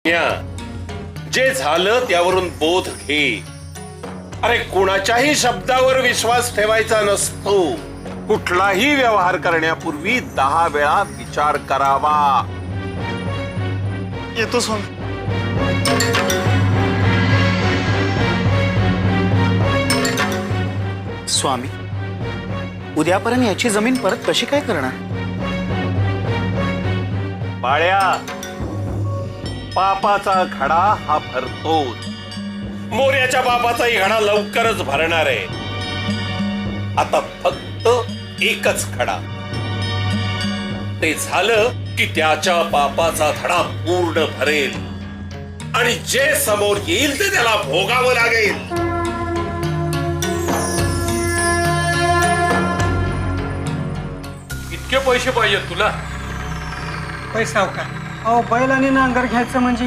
जे झालं त्यावरून बोध घे. अरे कुणाच्याही शब्दावर विश्वास ठेवायचा नसतो. कुठलाही व्यवहार करण्यापूर्वी 10 वेळा विचार करावा. येतो स्वामी. स्वामी, उद्यापर्यंत याची जमीन परत कशी काय करणार? बाळ्या, पापाचा घडा हा भरतोच. मोर्याच्या बापाचाही घडा लवकरच भरणार आहे. आता फक्त एकच घडा. ते झालं की त्याच्या पापाचा धडा पूर्ण भरेल आणि जे समोर येईल ते त्याला भोगावं लागेल. इतके पैसे पाहिजेत तुला? पैसा का? अहो बैल आणि नांगर घ्यायचं म्हणजे